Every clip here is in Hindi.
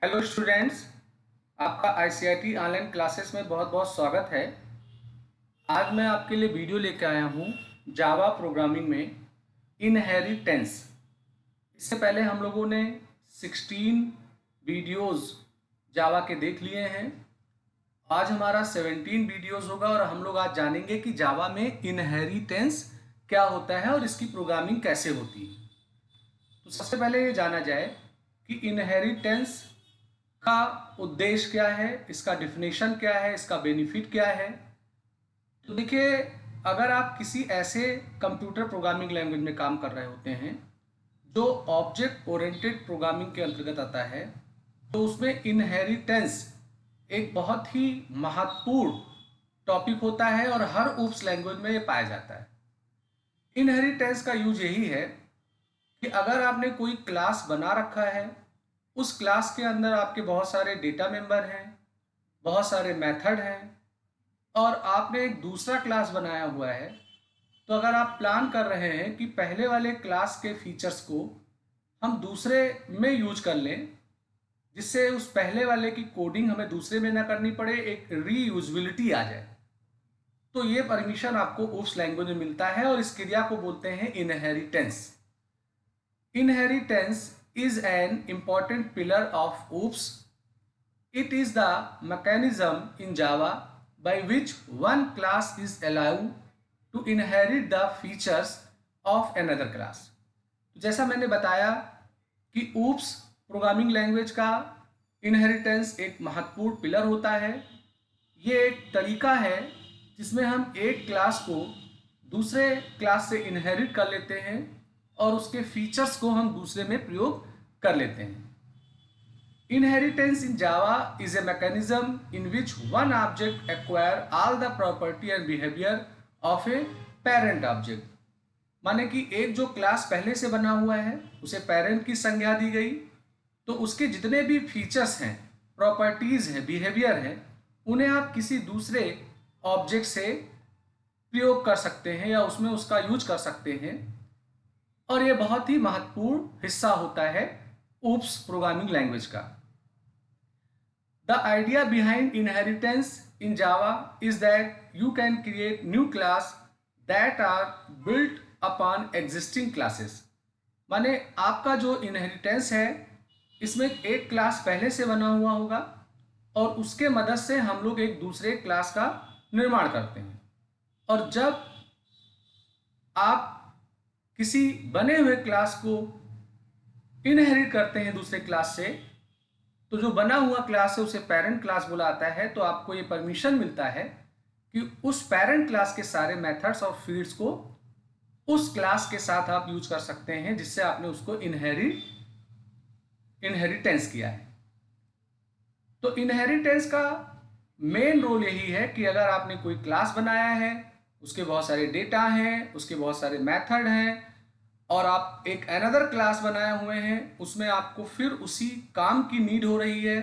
हेलो स्टूडेंट्स, आपका आईसीआईटी ऑनलाइन क्लासेस में बहुत बहुत स्वागत है। आज मैं आपके लिए वीडियो लेकर आया हूँ जावा प्रोग्रामिंग में इनहेरिटेंस। इससे पहले हम लोगों ने 16 वीडियोस जावा के देख लिए हैं। आज हमारा 17 वीडियोस होगा और हम लोग आज जानेंगे कि जावा में इनहेरिटेंस क्या होता है और इसकी प्रोग्रामिंग कैसे होती है। तो सबसे पहले ये जाना जाए कि इनहेरिटेंस का उद्देश्य क्या है, इसका डिफिनेशन क्या है, इसका बेनिफिट क्या है। तो देखिए, अगर आप किसी ऐसे कंप्यूटर प्रोग्रामिंग लैंग्वेज में काम कर रहे होते हैं जो ऑब्जेक्ट ओरिएंटेड प्रोग्रामिंग के अंतर्गत आता है, तो उसमें इनहेरिटेंस एक बहुत ही महत्वपूर्ण टॉपिक होता है और हर ऊप्स लैंग्वेज में ये पाया जाता है। इनहेरिटेंस का यूज यही है कि अगर आपने कोई क्लास बना रखा है, उस क्लास के अंदर आपके बहुत सारे डेटा मेंबर हैं, बहुत सारे मेथड हैं और आपने एक दूसरा क्लास बनाया हुआ है। तो अगर आप प्लान कर रहे हैं कि पहले वाले क्लास के फीचर्स को हम दूसरे में यूज कर लें, जिससे उस पहले वाले की कोडिंग हमें दूसरे में ना करनी पड़े, एक रीयूजबिलिटी आ जाए, तो ये परमिशन आपको उस लैंग्वेज में मिलता है और इस क्रिया को बोलते हैं inheritance. Inheritance is an important pillar of OOPS. It is the mechanism in Java by which one class is allowed to inherit the features of another class. तो जैसा मैंने बताया कि OOPS प्रोग्रामिंग लैंग्वेज का इनहेरिटेंस एक महत्वपूर्ण पिलर होता है। ये एक तरीका है जिसमें हम एक क्लास को दूसरे क्लास से इनहेरिट कर लेते हैं और उसके फीचर्स को हम दूसरे में प्रयोग कर लेते हैं। Inheritance in Java is a mechanism in which one object acquire all the property and behaviour of a parent object. माने कि एक जो क्लास पहले से बना हुआ है उसे पेरेंट की संज्ञा दी गई, तो उसके जितने भी फीचर्स हैं, प्रॉपर्टीज हैं, बिहेवियर हैं, उन्हें आप किसी दूसरे ऑब्जेक्ट से प्रयोग कर सकते हैं या उसमें उसका यूज कर सकते हैं। और ये बहुत ही महत्वपूर्ण हिस्सा होता है OOPS प्रोग्रामिंग लैंग्वेज का। The idea behind inheritance in Java is that you can create new class that are built upon existing classes. माने आपका जो इनहेरिटेंस है, इसमें एक क्लास पहले से बना हुआ होगा और उसके मदद से हम लोग एक दूसरे क्लास का निर्माण करते हैं। और जब आप किसी बने हुए क्लास को इनहेरिट करते हैं दूसरे क्लास से, तो जो बना हुआ क्लास है उसे पेरेंट क्लास बुलाता है। तो आपको ये परमिशन मिलता है कि उस पेरेंट क्लास के सारे मेथड्स और फील्ड्स को उस क्लास के साथ आप यूज कर सकते हैं जिससे आपने उसको इनहेरिटेंस किया है। तो इनहेरिटेंस का मेन रोल यही है कि अगर आपने कोई क्लास बनाया है, उसके बहुत सारे डेटा हैं, उसके बहुत सारे मेथड हैं और आप एक अनदर क्लास बनाए हुए हैं, उसमें आपको फिर उसी काम की नीड हो रही है,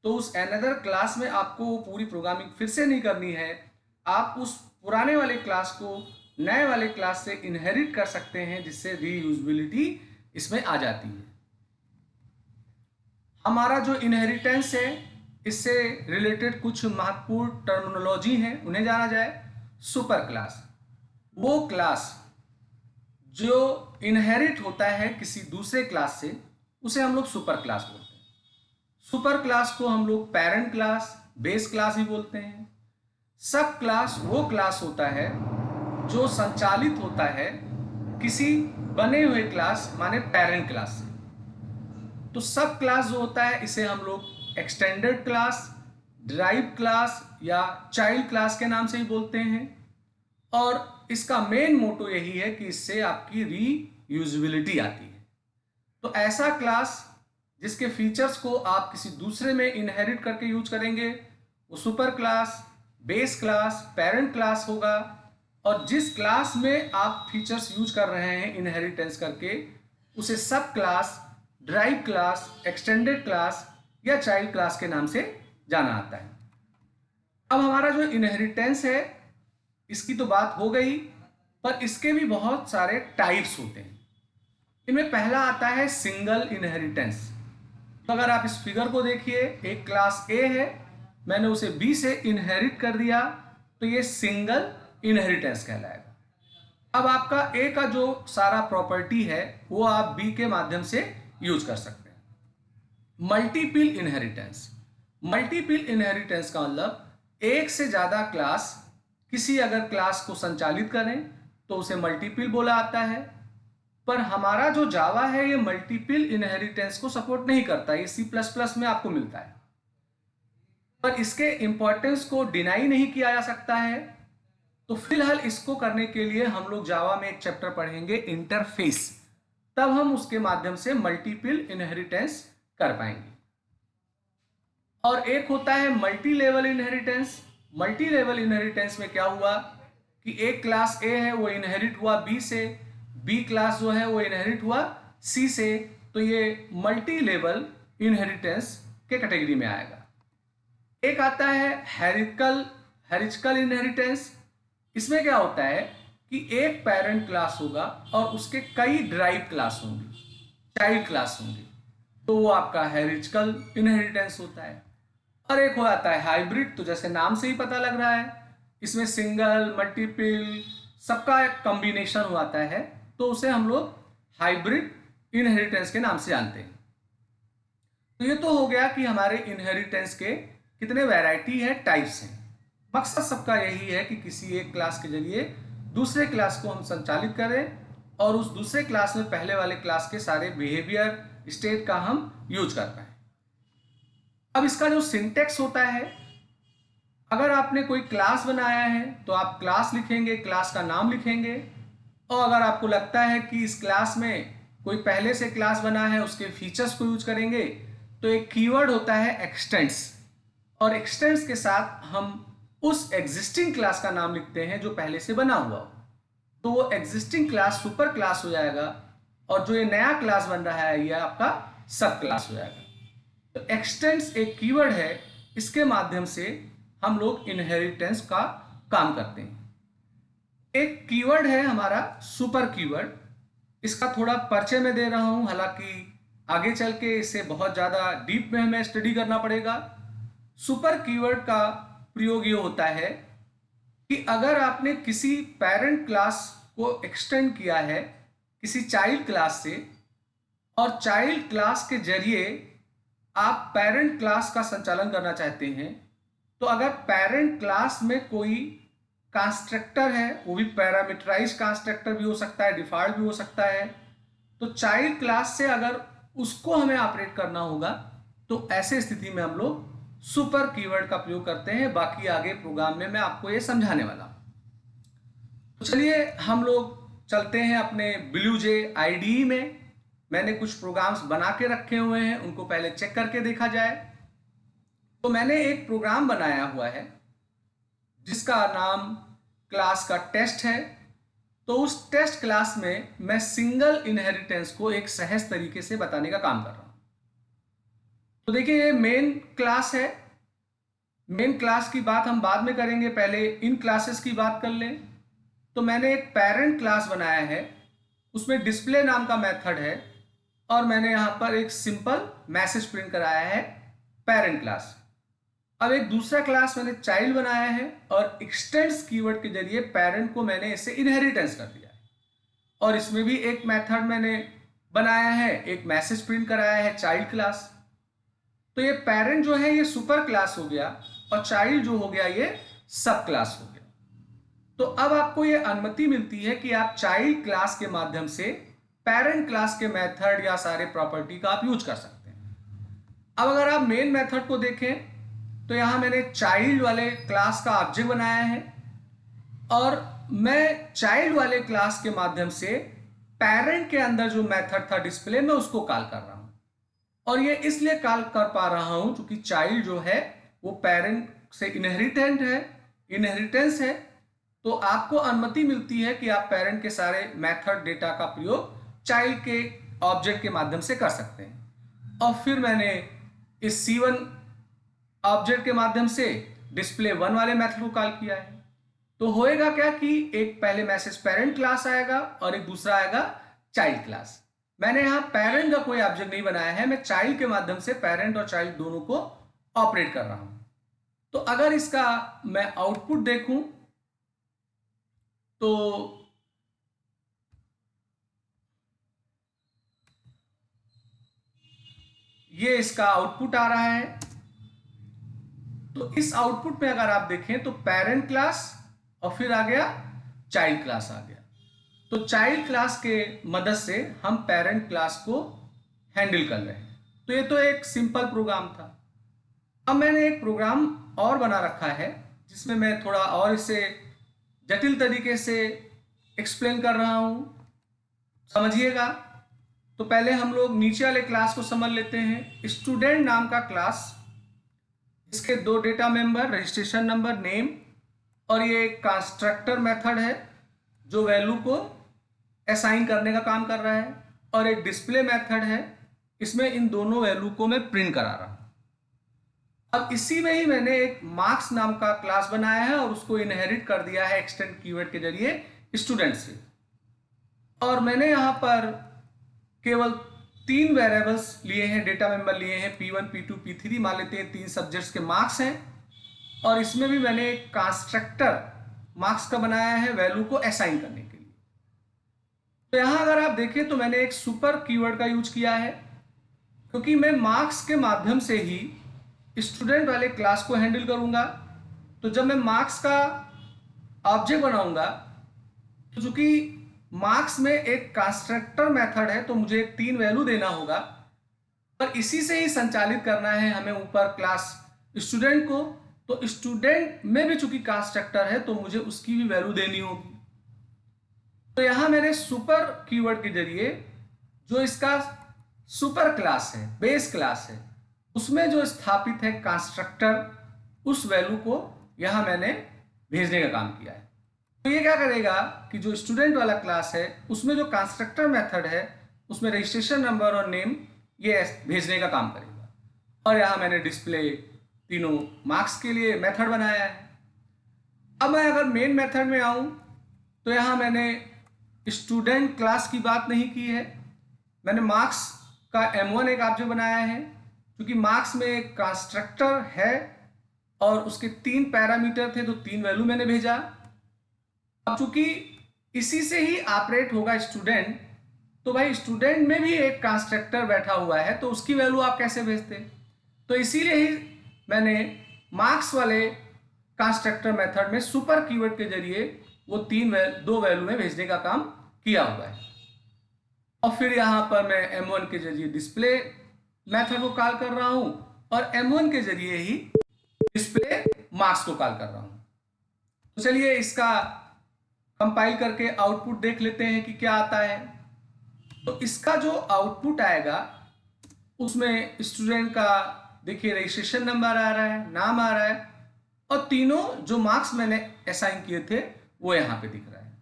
तो उस अनदर क्लास में आपको वो पूरी प्रोग्रामिंग फिर से नहीं करनी है। आप उस पुराने वाले क्लास को नए वाले क्लास से इनहेरिट कर सकते हैं, जिससे रीयूजबिलिटी इसमें आ जाती है। हमारा जो इनहेरिटेंस है, इससे रिलेटेड कुछ महत्वपूर्ण टर्मिनोलॉजी हैं, उन्हें जाना जाए। सुपर क्लास, वो क्लास जो इनहेरिट होता है किसी दूसरे क्लास से, उसे हम लोग सुपर क्लास बोलते हैं। सुपर क्लास को हम लोग पेरेंट क्लास, बेस क्लास भी बोलते हैं। सब क्लास वो क्लास होता है जो संचालित होता है किसी बने हुए क्लास माने पेरेंट क्लास से। तो सब क्लास जो होता है इसे हम लोग एक्सटेंडेड क्लास, ड्राइव क्लास या चाइल्ड क्लास के नाम से ही बोलते हैं। और इसका मेन मोटो यही है कि इससे आपकी रीयूजबिलिटी आती है। तो ऐसा क्लास जिसके फीचर्स को आप किसी दूसरे में इनहेरिट करके यूज करेंगे, वो super class, base class, parent class होगा। और जिस क्लास में आप फीचर्स यूज कर रहे हैं इनहेरिटेंस करके, उसे सब class, drive class, extended class या चाइल्ड क्लास के नाम से जाना आता है। अब हमारा जो इनहेरिटेंस है, इसकी तो बात हो गई, पर इसके भी बहुत सारे टाइप्स होते हैं। इनमें पहला आता है सिंगल इनहेरिटेंस। तो अगर आप इस फिगर को देखिए, एक क्लास ए है, मैंने उसे बी से इनहेरिट कर दिया, तो ये सिंगल इनहेरिटेंस कहलाएगा। अब आपका ए का जो सारा प्रॉपर्टी है वो आप बी के माध्यम से यूज कर सकते हैं। मल्टीपल इनहेरिटेंस, मल्टीपल इनहेरिटेंस का मतलब एक से ज्यादा क्लास किसी अगर क्लास को संचालित करें तो उसे मल्टीपल बोला आता है। पर हमारा जो जावा है ये मल्टीपल इनहेरिटेंस को सपोर्ट नहीं करता, ये C++ में आपको मिलता है। पर इसके इंपॉर्टेंस को डिनाई नहीं किया जा सकता है। तो फिलहाल इसको करने के लिए हम लोग जावा में एक चैप्टर पढ़ेंगे इंटरफेस, तब हम उसके माध्यम से मल्टीपल इनहेरिटेंस कर पाएंगे। और एक होता है multi level inheritance. Multi level inheritance में क्या हुआ कि एक क्लास ए है वो इनहेरिट हुआ बी से, बी क्लास जो है वो इनहेरिट हुआ सी से, तो ये मल्टी लेवल इनहेरिटेंस के कैटेगरी में आएगा। एक आता है हेरिस्टिकल इनहेरिटेंस। इसमें क्या होता है कि एक पेरेंट क्लास होगा और उसके कई ड्राइव क्लास होंगी, चाइल्ड क्लास होंगी, तो वो आपका हेरिस्टिकल इनहेरिटेंस होता है। और एक हो जाता है हाइब्रिड, तो जैसे नाम से ही पता लग रहा है इसमें सिंगल मल्टीपल सबका एक कॉम्बिनेशन हो आता है, तो उसे हम लोग हाइब्रिड इनहेरिटेंस के नाम से जानते हैं। तो ये तो हो गया कि हमारे इनहेरिटेंस के कितने वैरायटी है, टाइप्स हैं। मकसद सबका यही है कि किसी एक क्लास के जरिए दूसरे क्लास को हम संचालित करें और उस दूसरे क्लास में पहले वाले क्लास के सारे बिहेवियर स्टेट का हम यूज कर पाए। अब इसका जो सिंटेक्स होता है, अगर आपने कोई क्लास बनाया है तो आप क्लास लिखेंगे, क्लास का नाम लिखेंगे। और अगर आपको लगता है कि इस क्लास में कोई पहले से क्लास बना है उसके फीचर्स को यूज करेंगे, तो एक कीवर्ड होता है एक्सटेंड्स, और एक्सटेंड्स के साथ हम उस एग्जिस्टिंग क्लास का नाम लिखते हैं जो पहले से बना हुआ हो, तो वो एग्जिस्टिंग क्लास सुपर क्लास हो जाएगा और जो ये नया क्लास बन रहा है ये आपका सब क्लास हो जाएगा। तो एक्सटेंड्स एक कीवर्ड है, इसके माध्यम से हम लोग इनहेरिटेंस का काम करते हैं। एक कीवर्ड है हमारा सुपर कीवर्ड, इसका थोड़ा परिचय में दे रहा हूं, हालांकि आगे चल के इसे बहुत ज्यादा डीप में हमें स्टडी करना पड़ेगा। सुपर कीवर्ड का प्रयोग ये होता है कि अगर आपने किसी पेरेंट क्लास को एक्सटेंड किया है किसी चाइल्ड क्लास से, और चाइल्ड क्लास के जरिए आप पेरेंट क्लास का संचालन करना चाहते हैं, तो अगर पेरेंट क्लास में कोई कंस्ट्रक्टर है, वो भी पैरामीटराइज कंस्ट्रक्टर भी हो सकता है, डिफॉल्ट भी हो सकता है, तो चाइल्ड क्लास से अगर उसको हमें ऑपरेट करना होगा तो ऐसे स्थिति में हम लोग सुपर कीवर्ड का प्रयोग करते हैं। बाकी आगे प्रोग्राम में मैं आपको ये समझाने वाला हूं। तो चलिए हम लोग चलते हैं अपने BlueJ IDE में। मैंने कुछ प्रोग्राम्स बना के रखे हुए हैं, उनको पहले चेक करके देखा जाए। तो मैंने एक प्रोग्राम बनाया हुआ है जिसका नाम क्लास का टेस्ट है। तो उस टेस्ट क्लास में मैं सिंगल इनहेरिटेंस को एक सहज तरीके से बताने का काम कर रहा हूं। तो देखिए ये मेन क्लास है, मेन क्लास की बात हम बाद में करेंगे, पहले इन क्लासेस की बात कर लें। तो मैंने एक पेरेंट क्लास बनाया है, उसमें डिस्प्ले नाम का मेथड है, और मैंने यहां पर एक सिंपल मैसेज प्रिंट कराया है पेरेंट क्लास। अब एक दूसरा क्लास मैंने चाइल्ड बनाया है और एक्सटेंड्स कीवर्ड के जरिए पेरेंट को मैंने इससे इनहेरिटेंस कर दिया है, और इसमें भी एक मेथड मैंने बनाया है, एक मैसेज प्रिंट कराया है चाइल्ड क्लास। तो ये पेरेंट जो है ये सुपर क्लास हो गया और चाइल्ड जो हो गया ये सब क्लास हो गया। तो अब आपको ये अनुमति मिलती है कि आप चाइल्ड क्लास के माध्यम से पेरेंट क्लास के मेथड या सारे प्रॉपर्टी का आप यूज कर सकते हैं। अब अगर आप मेन मेथड को देखें तो यहां मैंने चाइल्ड वाले क्लास का ऑब्जेक्ट बनाया है, और मैं चाइल्ड वाले क्लास के माध्यम से पेरेंट के अंदर जो मेथड था डिस्प्ले में उसको कॉल कर रहा हूं। और ये इसलिए कॉल कर पा रहा हूं क्योंकि चाइल्ड जो है वो पेरेंट से इनहेरिटेंस है, तो आपको अनुमति मिलती है कि आप पेरेंट के सारे मेथड डेटा का प्रयोग चाइल्ड के ऑब्जेक्ट के माध्यम से कर सकते हैं। और फिर मैंने इस C1 ऑब्जेक्ट के माध्यम से डिस्प्ले 1 वाले मेथड को कॉल किया है। तो होएगा क्या कि एक पहले मैसेज पेरेंट क्लास आएगा और एक दूसरा आएगा चाइल्ड क्लास। मैंने यहाँ पेरेंट का कोई ऑब्जेक्ट नहीं बनाया है, मैं चाइल्ड के माध्यम से पेरेंट और चाइल्ड दोनों को ऑपरेट कर रहा हूं। तो अगर इसका मैं आउटपुट देखूं तो ये इसका आउटपुट आ रहा है। तो इस आउटपुट में अगर आप देखें तो पेरेंट क्लास और फिर आ गया चाइल्ड क्लास आ गया। तो चाइल्ड क्लास के मदद से हम पेरेंट क्लास को हैंडल कर रहे हैं। तो ये तो एक सिंपल प्रोग्राम था। अब मैंने एक प्रोग्राम और बना रखा है जिसमें मैं थोड़ा और इसे जटिल तरीके से एक्सप्लेन कर रहा हूं, समझिएगा। तो पहले हम लोग नीचे वाले क्लास को समझ लेते हैं। स्टूडेंट नाम का क्लास, इसके दो data member, registration number, name, और ये एक कंस्ट्रक्टर मेथड है जो वैल्यू को असाइन करने का काम कर रहा है, और एक डिस्प्ले मेथड है, इसमें इन दोनों वैल्यू को मैं प्रिंट करा रहा हूं। अब इसी में ही मैंने एक मार्क्स नाम का क्लास बनाया है और उसको इनहेरिट कर दिया है एक्सटेंड कीवर्ड के जरिए स्टूडेंट से। और मैंने यहां पर केवल 3 वेरिएबल्स लिए हैं, डेटा मेंबर लिए हैं, P1, P2, P3 मान लेते हैं, 3 सब्जेक्ट्स के मार्क्स हैं। और इसमें भी मैंने एक कंस्ट्रक्टर मार्क्स का बनाया है वैल्यू को असाइन करने के लिए। तो यहां अगर आप देखें तो मैंने एक सुपर कीवर्ड का यूज किया है, क्योंकि मैं मार्क्स के माध्यम से ही स्टूडेंट वाले क्लास को हैंडल करूंगा। तो जब मैं मार्क्स का ऑब्जेक्ट बनाऊंगा तो चूंकि मार्क्स में एक कंस्ट्रक्टर मेथड है तो मुझे 3 वैल्यू देना होगा, और इसी से ही संचालित करना है हमें ऊपर क्लास स्टूडेंट को। तो स्टूडेंट में भी चूंकि कंस्ट्रक्टर है तो मुझे उसकी भी वैल्यू देनी होगी। तो यहां मैंने सुपर कीवर्ड के जरिए जो इसका सुपर क्लास है, बेस क्लास है, उसमें जो स्थापित है कंस्ट्रक्टर, उस वैल्यू को यहां मैंने भेजने का काम किया है। तो ये क्या करेगा कि जो स्टूडेंट वाला क्लास है उसमें जो कंस्ट्रक्टर मेथड है उसमें रजिस्ट्रेशन नंबर और नेम ये भेजने का काम करेगा। और यहां मैंने डिस्प्ले तीनों मार्क्स के लिए मेथड बनाया है। अब मैं अगर मेन मेथड में आऊं तो यहां मैंने स्टूडेंट क्लास की बात नहीं की है, मैंने मार्क्स का M1 एक ऑब्जेक्ट बनाया है। क्योंकि मार्क्स में एक कंस्ट्रक्टर है और उसके 3 पैरामीटर थे तो 3 वैल्यू मैंने भेजा। अब चूंकि इसी से ही ऑपरेट होगा स्टूडेंट, तो भाई स्टूडेंट में भी एक कंस्ट्रक्टर बैठा हुआ है तो उसकी वैल्यू आप कैसे भेजते? तो इसीलिए ही मैंने मार्क्स वाले कंस्ट्रक्टर मेथड में सुपर कीवर्ड के जरिए वो 2 वैल्यू में भेजने का काम किया हुआ है। और फिर यहां पर मैं M1 के जरिए डिस्प्ले मेथड को कॉल कर रहा हूं और M1 के जरिए ही डिस्प्ले मार्क्स को कॉल कर रहा हूं। तो चलिए इसका कंपाइल करके आउटपुट देख लेते हैं कि क्या आता है। तो इसका जो आउटपुट आएगा उसमें स्टूडेंट का देखिए रजिस्ट्रेशन नंबर आ रहा है, नाम आ रहा है, और तीनों जो मार्क्स मैंने असाइन किए थे वो यहां पे दिख रहा है।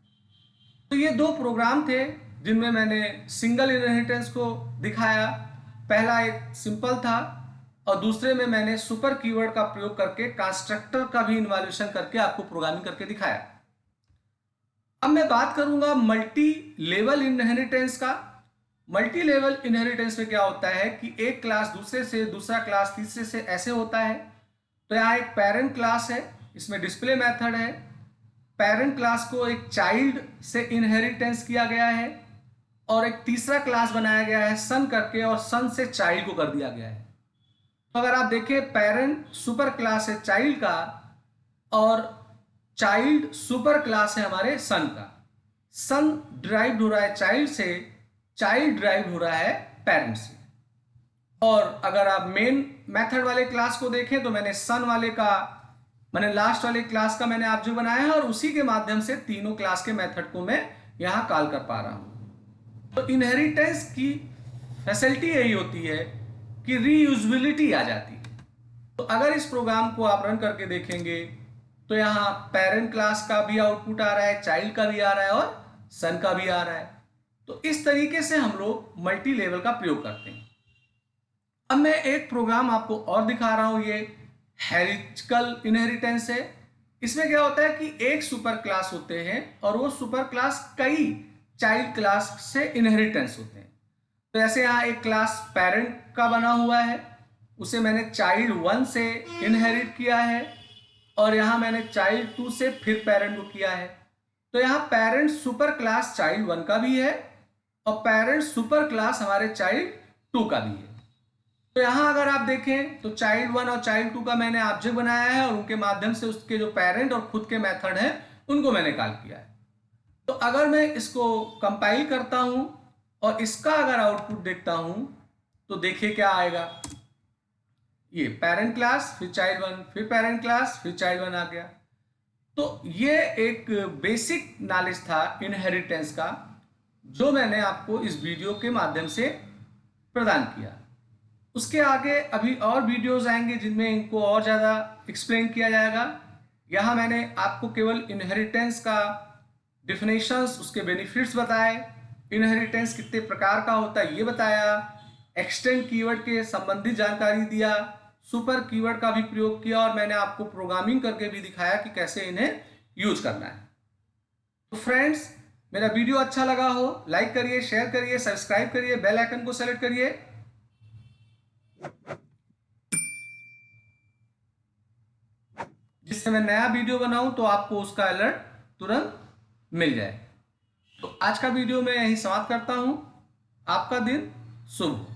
तो ये 2 प्रोग्राम थे जिनमें मैंने सिंगल इनहेरिटेंस को दिखाया। पहला एक सिंपल था और दूसरे में मैंने सुपर कीवर्ड का प्रयोग करके कंस्ट्रक्टर का भी इन्वॉल्यूशन करके आपको प्रोग्रामिंग करके दिखाया। अब मैं बात करूंगा मल्टी लेवल इनहेरिटेंस का। मल्टी लेवल इनहेरिटेंस में क्या होता है कि एक क्लास दूसरे से, दूसरा क्लास तीसरे से, ऐसे होता है। तो यहाँ एक पेरेंट क्लास है, इसमें डिस्प्ले मेथड है। पेरेंट क्लास को एक चाइल्ड से इनहेरिटेंस किया गया है और एक तीसरा क्लास बनाया गया है सन करके, और सन से चाइल्ड को कर दिया गया है। तो अगर आप देखें पेरेंट सुपर क्लास है चाइल्ड का और चाइल्ड सुपर क्लास है हमारे सन का। सन ड्राइव हो रहा है चाइल्ड से, चाइल्ड ड्राइव हो रहा है पेरेंट से। और अगर आप मेन मेथड वाले क्लास को देखें तो मैंने सन वाले का, मैंने लास्ट वाले क्लास का मैंने ऑब्जेक्ट बनाया है और उसी के माध्यम से तीनों क्लास के मेथड को मैं यहां कॉल कर पा रहा हूं। तो इनहेरिटेंस की फैसिलिटी यही होती है कि रीयूजेबिलिटी आ जाती है। तो अगर इस प्रोग्राम को आप रन करके देखेंगे तो यहाँ पेरेंट क्लास का भी आउटपुट आ रहा है, चाइल्ड का भी आ रहा है और सन का भी आ रहा है। तो इस तरीके से हम लोग मल्टी लेवल का प्रयोग करते हैं। अब मैं एक प्रोग्राम आपको और दिखा रहा हूं, ये हेरिस्टिकल इनहेरिटेंस है। इसमें क्या होता है कि एक सुपर क्लास होते हैं और वो सुपर क्लास कई चाइल्ड क्लास से इनहेरिटेंस होते हैं। तो ऐसे यहाँ एक क्लास पेरेंट का बना हुआ है, उसे मैंने चाइल्ड 1 से इनहेरिट किया है और यहाँ मैंने चाइल्ड 2 से फिर पेरेंट को किया है। तो यहाँ पेरेंट सुपर क्लास चाइल्ड 1 का भी है और पेरेंट सुपर क्लास हमारे चाइल्ड 2 का भी है। तो यहाँ अगर आप देखें तो चाइल्ड 1 और चाइल्ड 2 का मैंने ऑब्जेक्ट बनाया है और उनके माध्यम से उसके जो पेरेंट और खुद के मेथड हैं उनको मैंने कॉल किया है। तो अगर मैं इसको कंपाइल करता हूं और इसका अगर आउटपुट देखता हूं तो देखिए क्या आएगा। ये पेरेंट क्लास फिर चाइल्ड 1 फिर पेरेंट क्लास फिर चाइल्ड 1 आ गया। तो ये एक बेसिक नॉलेज था इनहेरिटेंस का जो मैंने आपको इस वीडियो के माध्यम से प्रदान किया। उसके आगे अभी और वीडियोस आएंगे जिनमें इनको और ज़्यादा एक्सप्लेन किया जाएगा। यहाँ मैंने आपको केवल इनहेरिटेंस का डिफिनेशंस, उसके बेनिफिट्स बताए, इनहेरिटेंस कितने प्रकार का होता है ये बताया, एक्सटेंड कीवर्ड के संबंधित जानकारी दिया, सुपर कीवर्ड का भी प्रयोग किया और मैंने आपको प्रोग्रामिंग करके भी दिखाया कि कैसे इन्हें यूज करना है। तो फ्रेंड्स, मेरा वीडियो अच्छा लगा हो लाइक करिए, शेयर करिए, सब्सक्राइब करिए, बेल आइकन को सेलेक्ट करिए जिससे मैं नया वीडियो बनाऊं तो आपको उसका अलर्ट तुरंत मिल जाए। तो आज का वीडियो मैं यहीं समाप्त करता हूं। आपका दिन शुभ हो।